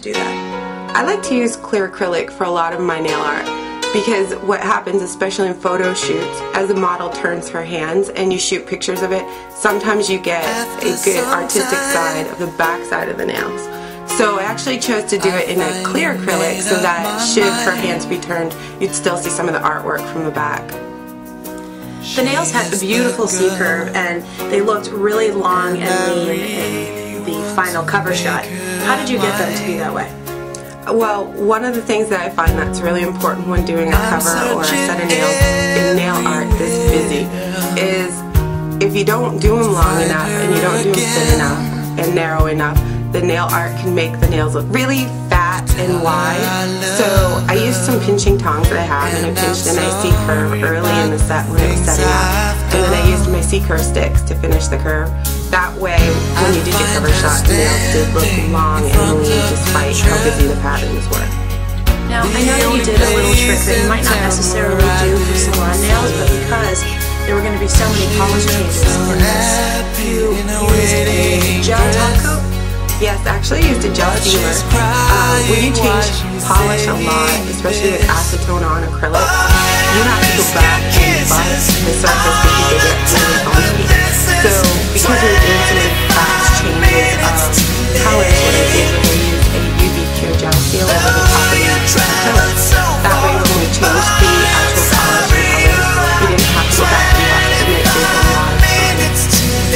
do that. I like to use clear acrylic for a lot of my nail art because what happens, especially in photo shoots, as a model turns her hands and you shoot pictures of it, sometimes you get a good artistic side of the back side of the nails. So I actually chose to do it in a clear acrylic so that should her hands be turned, you'd still see some of the artwork from the back. The nails had a beautiful C-curve and they looked really long and lean in the final cover shot. How did you get them to be that way? Well, one of the things that I find that's really important when doing a cover or a set of nails in nail art this busy is if you don't do them long enough and you don't do them thin enough and narrow enough, the nail art can make the nails look really fat and wide. So I used some pinching tongs that I have, and I pinched a nice C-curve early in the set when it was setting up, and then I used my C-curve sticks to finish the curve. That way, when you did your cover shot, the nails did look long and lean despite how busy the patterns were. Now, I know that you did a little trick that you might not necessarily do for salon nails, but because there were going to be so many polish changes in this, you used a gel top coat? Yes, actually I used a gel sealer. When you change polish a lot, especially with acetone on acrylic, you have to go back and buff the surface because they get really bumpy. So because we were doing some of the fast changes of colors, what I did was I used a UV pure gel seal over the top of the acrylic. That way when we changed the actual polish and colors, we didn't have to go back and buff it, and it did a lot of fun.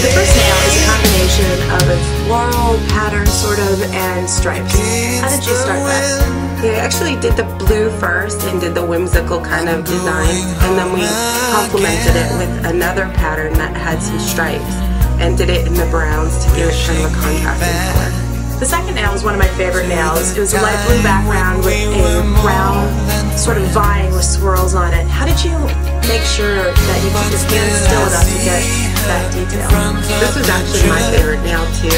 The first nail is a combination of a floral pattern sort of and stripes. How did you start that? Yeah, I actually did the blue first and did the whimsical kind of design, and then we complemented it with another pattern that had some stripes and did it in the browns to give it kind of a contrasting color. The second nail was one of my favorite nails. It was a light blue background with a brown sort of vine with swirls on it. How did you make sure that you kept your hands still enough to get that detail? This was actually my favorite nail too.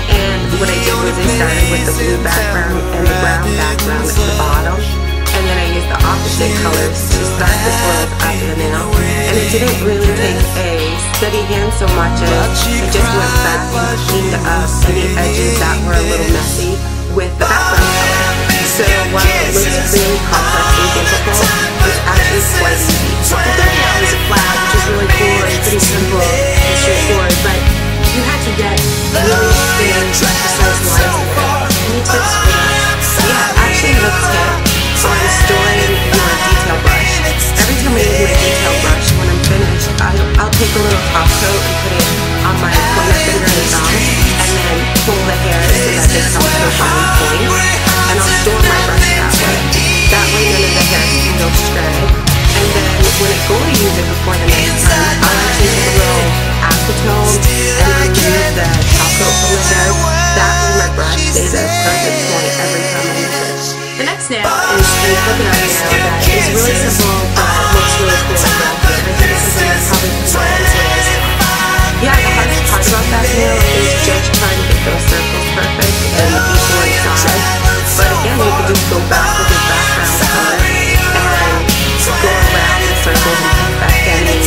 And what I did was I started with the blue background and the brown background at the bottom, and then I used the opposite colors to start the swirls up the nail. And it didn't really take a steady hand so much as I just went back and cleaned up any edges that were a little messy with the background color. So while it looks really complex and difficult, it's actually quite easy. The third nail is a flat, which is really cool and pretty simple and straightforward, but you had to get really thin, precise lines in there. Any tips for that? Yeah, actually the tip on storing your detail brush. Every time I use my detail brush, when I'm finished, I'll take a little top coat and put it on my pointer finger and thumb, and then pull the hairs so that they come to a fine point, and I'll store my brush that way. That way none of the hairs can go stray. And then when I go to use it before the next time, I'll actually take a little acetone and remove the top coat from the hair. That way my brush stays at a perfect point every time I use it. The next nail is a coconut nail that is really simple but looks really cool and graphic. I think this is something that probably combines with. Yeah, the hardest part about that nail is just trying to get those circles perfect and equal in size. But again, you can just go back with your background color and go around the circles and perfect any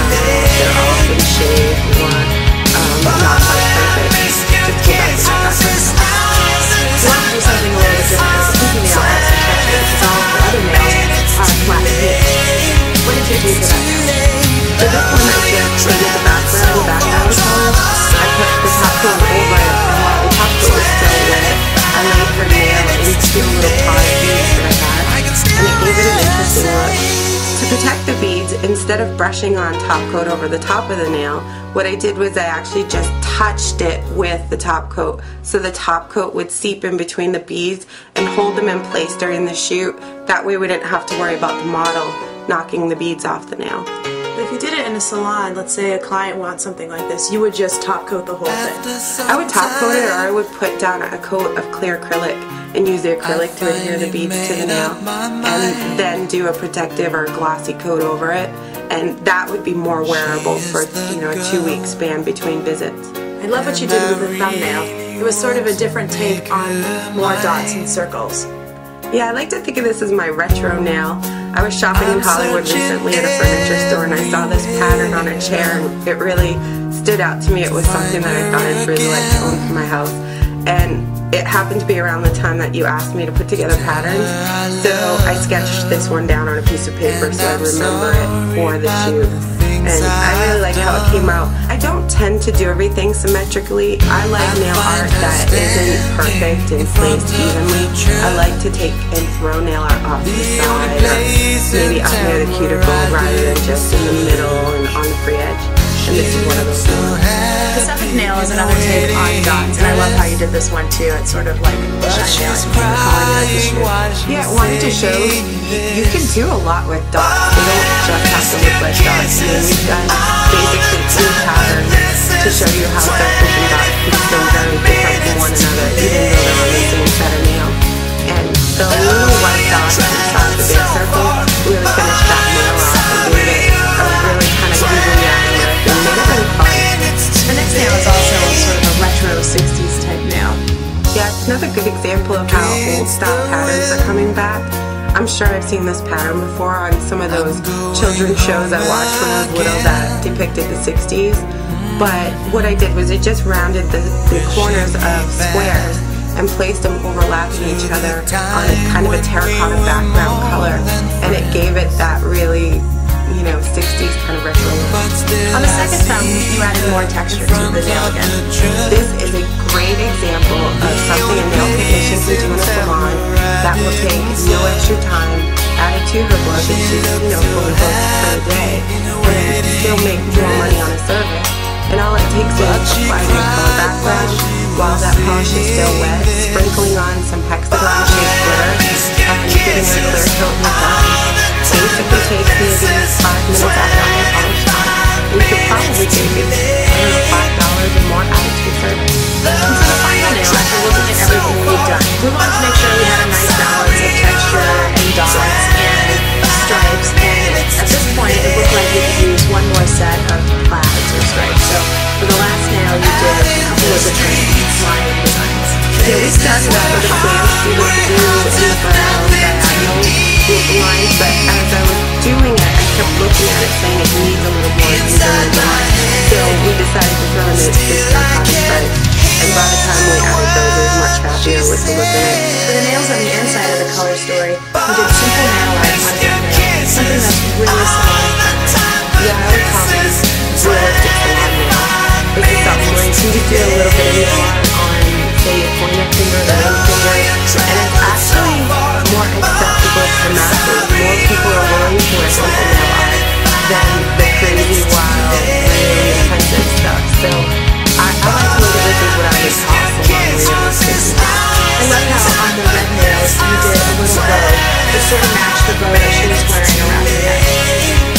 they're off in shape or not quite perfect. Just go back with your background color. You want to do something a little bit different. The pinky nail has some texture because all of the other nails are flat and pitched. What did you do for that nail? For this one, I just created the background color. I put the top coat over it, and while the top coat was still wet, I laid her nail into a little pot of beads that I had, and it gave it an interesting look. To protect the beads, instead of brushing on top coat over the top of the nail, what I did was I actually just touched it with the top coat, so the top coat would seep in between the beads and hold them in place during the shoot. That way we didn't have to worry about the model knocking the beads off the nail. If you did it in a salon, let's say a client wants something like this, you would just top coat the whole thing. I would top coat it, or I would put down a coat of clear acrylic and use the acrylic to adhere the beads to the nail, and then do a protective or glossy coat over it, and that would be more wearable for, you know, a 2-week span between visits. I love what you did with the thumbnail. It was sort of a different take on more dots and circles. Yeah, I like to think of this as my retro nail. I was shopping in Hollywood recently at a furniture store, and I saw this pattern on a chair, and it really stood out to me. It was something that I thought I'd really like to own for my house. And it happened to be around the time that you asked me to put together patterns, so I sketched this one down on a piece of paper so I'd remember it for the shoot. And I really like how it came out. I don't tend to do everything symmetrically. I like nail art that isn't perfect and placed evenly. I like to take and throw nail art off the side, or maybe up near the cuticle rather than just in the middle and on the free edge. And this is one of those nails. The Suffolk nail is another take on dots, and I love how you did this one too. It's sort of like a shine nail. Yeah, I wanted to show you can do a lot with dots. They don't just have to look like dots. I mean, we've done basically 2 patterns to show you how circles and dots can seem very different from one another, even though they're on the same set of nail. And the little white dots inside the big circle really finished that nail off and gave it a really kind of googly eye look and made it really fun. The next nail is also sort of a retro 60s type nail. Yeah, it's another good example of how old style patterns are coming back. I'm sure I've seen this pattern before on some of those children's shows I watched when I was little that depicted the 60s. But what I did was I just rounded the corners of squares and placed them overlapping each other on a kind of a terracotta background color, and it gave it that really, you know, 60s kind of retro look. On the second thumb, you added more texture to the nail again. This is a great example of something a nail technician can do in a salon that will take no extra time added to her book if she's, you know, fully booked for the day, and still make more money on a service. And all it takes is applying a color background while that polish is still wet, sprinkling on some hexagon-shaped glitter, and giving it a clear coat and done. Basically takes maybe 5 minutes after I polish it. We could probably take it, I don't know, $5 or more added to your service. And for the final nail, after looking at everything we've done, we wanted to make sure we had a nice balance of texture and dots and stripes, and at this point it looked like we could use one more set of plaids or stripes. So for the last nail you did a couple of different line designs. Yeah, we started out with a scence. We would do in the brown diagonal lines, but as I was doing it, I kept looking at it saying it needs a little more than so we decided to throw in this terracotta stripe. And by the time we added those, I was much happier with the look of it. For the nails on the inside of the color story, we did simple nail art on the nail, something that's really salon friendly. Yeah, I would call these realistic salon nails. This is something where you can just do a little bit of nail art on, say, your pointer finger or the ring finger, and it's actually more acceptable to the masses. More people are willing to wear simple nail art than the crazy, wild, really intensive stuff. So I like to look at this as what I would call salon realistic. I love how on the red nails you did a little bow that sort of matched the bow that she was wearing around her neck.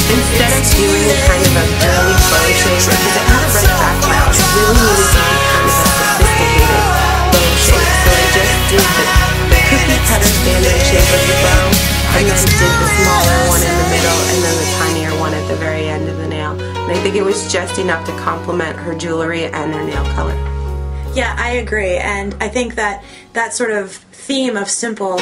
Instead of doing kind of a girly bow shape, because it had a red background, it really needed to be kind of a sophisticated bow shape. So I just did the cookie cutter standard shape of the bow, and then did the smaller one in the middle, and then the tinier one at the very end of the nail. And I think it was just enough to complement her jewelry and her nail color. Yeah, I agree, and I think that that sort of theme of simple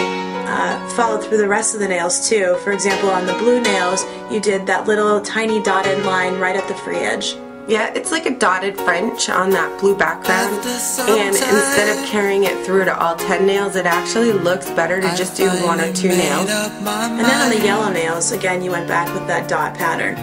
followed through the rest of the nails too. For example, on the blue nails, you did that little tiny dotted line right at the free edge. Yeah, it's like a dotted French on that blue background, and instead of carrying it through to all 10 nails, it actually looks better to just do 1 or 2 nails. And then on the yellow nails, again, you went back with that dot pattern.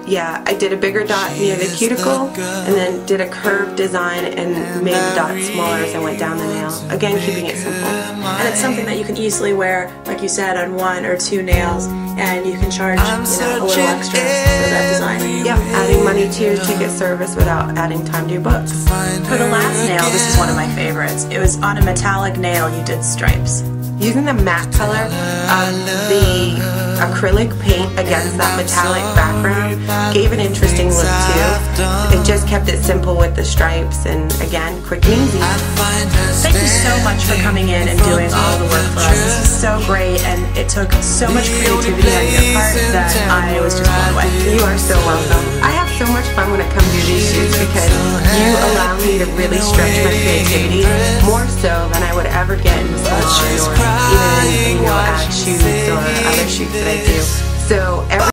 Yeah, I did a bigger dot near the cuticle, and then did a curved design and made the dot smaller as I went down the nail. Again, keeping it simple. And it's something that you can easily wear, like you said, on 1 or 2 nails, and you can charge, you know, a little extra for that design. Yeah, adding money to your ticket service without adding time to your books. For the last nail, this is one of my favorites. It was on a metallic nail, you did stripes. Using the matte color of the acrylic paint against that metallic background gave an interesting look too. It just kept it simple with the stripes, and again, quick and easy. Thank you so much for coming in and doing all the work for us. This is so great, and it took so much creativity on your part that I was just blown away. You are so welcome. I have so much fun when I come do these shoots because you allow me to really stretch my creativity more so than I would ever get in the salon or even, you know, at shoots or other shoots that I do. So